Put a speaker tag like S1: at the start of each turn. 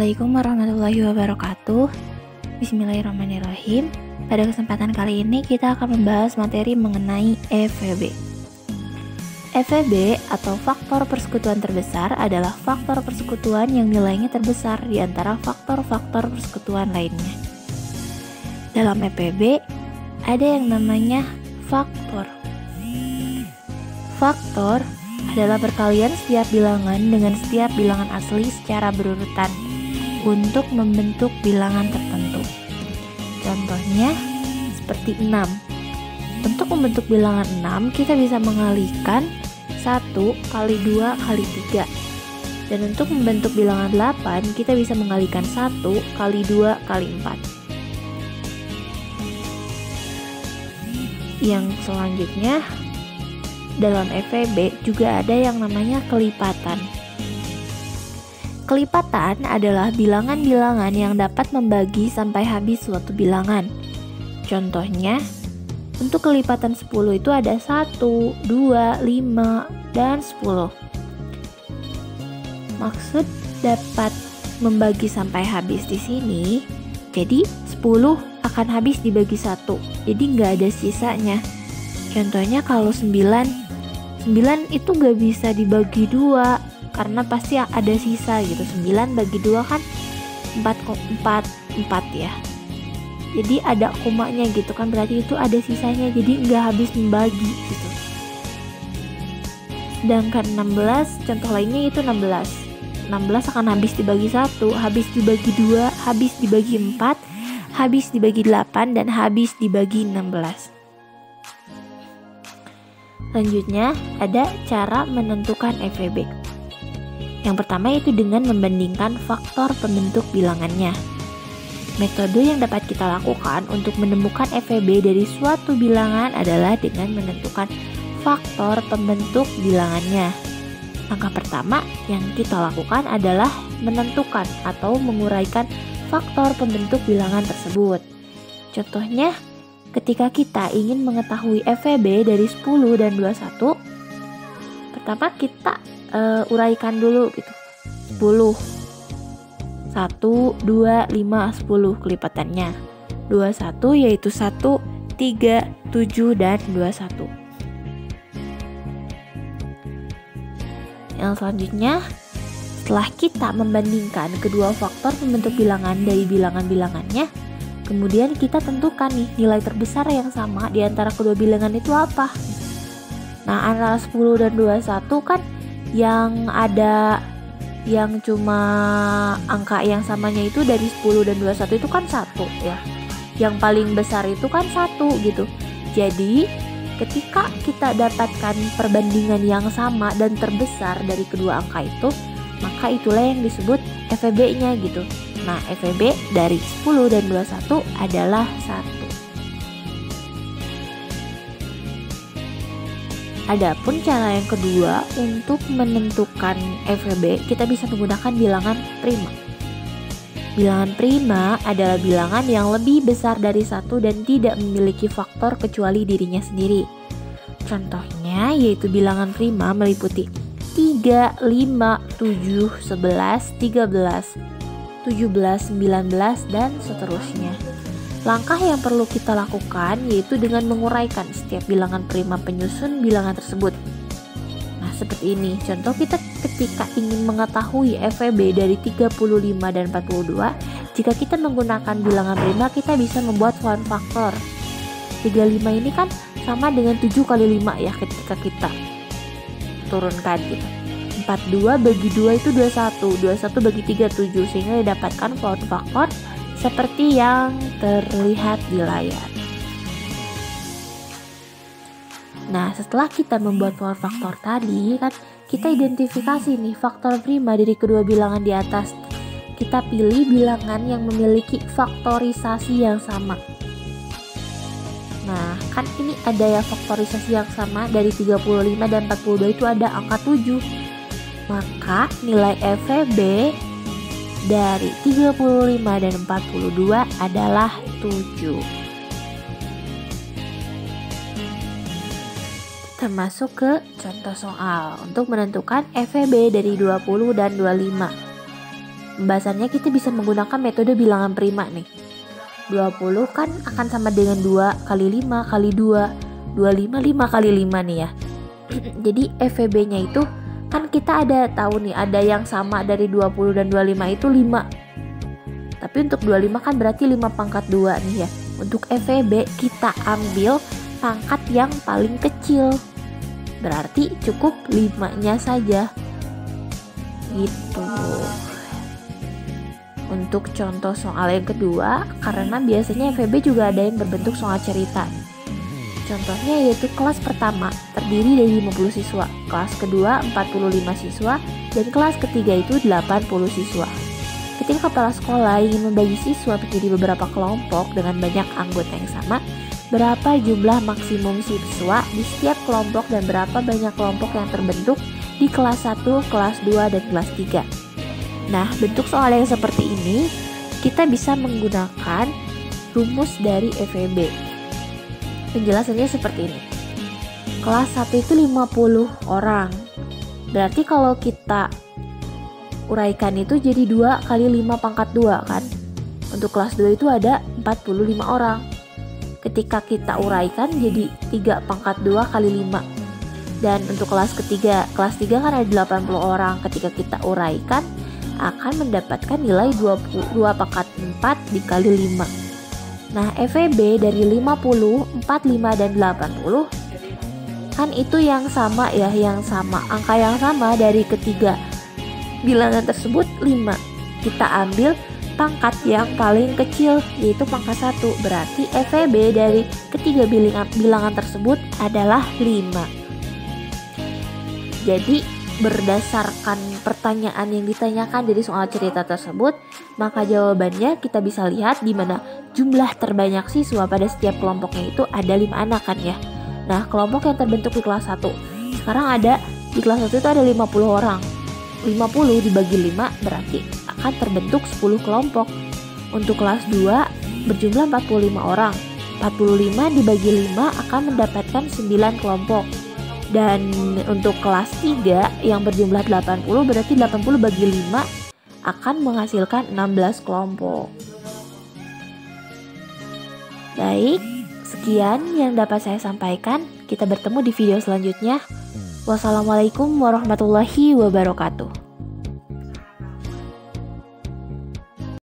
S1: Assalamualaikum warahmatullahi wabarakatuh. Bismillahirrahmanirrahim. Pada kesempatan kali ini kita akan membahas materi mengenai EVB. EVB atau faktor persekutuan terbesar adalah faktor persekutuan yang nilainya terbesar di antara faktor-faktor persekutuan lainnya. Dalam EVB ada yang namanya faktor. Faktor adalah perkalian setiap bilangan dengan setiap bilangan asli secara berurutan untuk membentuk bilangan tertentu. Contohnya seperti 6. Untuk membentuk bilangan 6, kita bisa mengalihkan 1 kali 2 kali 3. Dan untuk membentuk bilangan 8, kita bisa mengalihkan 1 kali 2 kali 4. Yang selanjutnya, dalam EVB juga ada yang namanya kelipatan. Kelipatan adalah bilangan-bilangan yang dapat membagi sampai habis suatu bilangan. Contohnya, untuk kelipatan 10 itu ada 1, 2, 5, dan 10. Maksud dapat membagi sampai habis di sini, jadi 10 akan habis dibagi 1, jadi nggak ada sisanya. Contohnya kalau 9 itu nggak bisa dibagi 2, karena pasti ada sisa gitu. 9 bagi 2 kan 4 ya. Jadi ada komanya gitu kan, berarti itu ada sisanya, jadi nggak habis membagi gitu. Sedangkan 16, contoh lainnya itu 16 akan habis dibagi 1, habis dibagi 2, habis dibagi 4, habis dibagi 8, dan habis dibagi 16. Selanjutnya ada cara menentukan EVB. Yang pertama itu dengan membandingkan faktor pembentuk bilangannya. Metode yang dapat kita lakukan untuk menemukan EVB dari suatu bilangan adalah dengan menentukan faktor pembentuk bilangannya. Langkah pertama yang kita lakukan adalah menentukan atau menguraikan faktor pembentuk bilangan tersebut. Contohnya, ketika kita ingin mengetahui EVB dari 10 dan 21, pertama kita uraikan dulu gitu. 10 1, 2, 5, 10 kelipatannya. 21 yaitu 1, 3, 7, dan 21. Yang selanjutnya, setelah kita membandingkan kedua faktor pembentuk bilangan dari bilangan-bilangannya, kemudian kita tentukan nih nilai terbesar yang sama di antara kedua bilangan itu apa. Nah, antara 10 dan 21 kan yang ada yang cuma angka yang samanya itu dari 10 dan 21 itu kan 1 ya. Yang paling besar itu kan 1 gitu. Jadi ketika kita dapatkan perbandingan yang sama dan terbesar dari kedua angka itu, maka itulah yang disebut EVB-nya gitu. Nah, EVB dari 10 dan 21 adalah 1. Adapun cara yang kedua untuk menentukan EVB, kita bisa menggunakan bilangan prima. Bilangan prima adalah bilangan yang lebih besar dari 1 dan tidak memiliki faktor kecuali dirinya sendiri. Contohnya yaitu bilangan prima meliputi 3, 5, 7, 11, 13, 17, 19, dan seterusnya. Langkah yang perlu kita lakukan yaitu dengan menguraikan setiap bilangan prima penyusun bilangan tersebut. Nah, seperti ini. Contoh, kita ketika ingin mengetahui EVB dari 35 dan 42, jika kita menggunakan bilangan prima, kita bisa membuat form faktor. 35 ini kan sama dengan 7 kali 5 ya ketika kita turunkan gitu. 42 bagi 2 itu 21, 21 bagi 3 7, sehingga didapatkan form faktor seperti yang terlihat di layar. Nah, setelah kita membuat power faktor tadi, kan kita identifikasi nih faktor prima dari kedua bilangan di atas. Kita pilih bilangan yang memiliki faktorisasi yang sama. Nah, kan ini ada ya faktorisasi yang sama dari 35 dan 42 itu ada angka 7. Maka nilai EVB dari 35 dan 42 adalah 7. Kita masuk ke contoh soal untuk menentukan EVB dari 20 dan 25. pembahasannya kita bisa menggunakan metode bilangan prima nih. 20 kan akan sama dengan 2 kali 5 kali 2, 25 5 kali 5 nih ya. Jadi FVB-nya itu kan kita ada tahu nih, ada yang sama dari 20 dan 25 itu 5. Tapi untuk 25 kan berarti 5 pangkat 2 nih ya. Untuk FVB kita ambil pangkat yang paling kecil. Berarti cukup 5-nya saja. Gitu. Untuk contoh soal yang kedua, karena biasanya FEB juga ada yang berbentuk soal cerita. Contohnya yaitu kelas pertama terdiri dari 50 siswa, kelas kedua 45 siswa, dan kelas ketiga itu 80 siswa. Ketika kepala sekolah ingin membagi siswa menjadi beberapa kelompok dengan banyak anggota yang sama, berapa jumlah maksimum siswa di setiap kelompok dan berapa banyak kelompok yang terbentuk di kelas 1, kelas 2, dan kelas 3. Nah, bentuk soal yang seperti ini kita bisa menggunakan rumus dari FEB. Penjelasannya seperti ini. Kelas 1 itu 50 orang. Berarti kalau kita uraikan itu jadi 2 kali 5 pangkat 2 kan. Untuk kelas 2 itu ada 45 orang. Ketika kita uraikan jadi 3 pangkat 2 kali 5. Dan untuk kelas 3 kan ada 80 orang. Ketika kita uraikan akan mendapatkan nilai 22 pangkat 4 dikali 5. Nah, FEB dari 50, 45, dan 80 kan itu yang sama ya, angka yang sama dari ketiga bilangan tersebut 5. Kita ambil pangkat yang paling kecil yaitu pangkat 1. Berarti FEB dari ketiga bilangan tersebut adalah 5. Jadi berdasarkan pertanyaan yang ditanyakan dari soal cerita tersebut, maka jawabannya kita bisa lihat di mana jumlah terbanyak siswa pada setiap kelompoknya itu ada 5 anak kan ya. Nah, kelompok yang terbentuk di kelas 1. Sekarang di kelas 1 itu ada 50 orang. 50 dibagi 5 berarti akan terbentuk 10 kelompok. Untuk kelas 2 berjumlah 45 orang. 45 dibagi 5 akan mendapatkan 9 kelompok. Dan untuk kelas 3 yang berjumlah 80 berarti 80 bagi 5 akan menghasilkan 16 kelompok. Baik, sekian yang dapat saya sampaikan. Kita bertemu di video selanjutnya. Wassalamualaikum warahmatullahi wabarakatuh.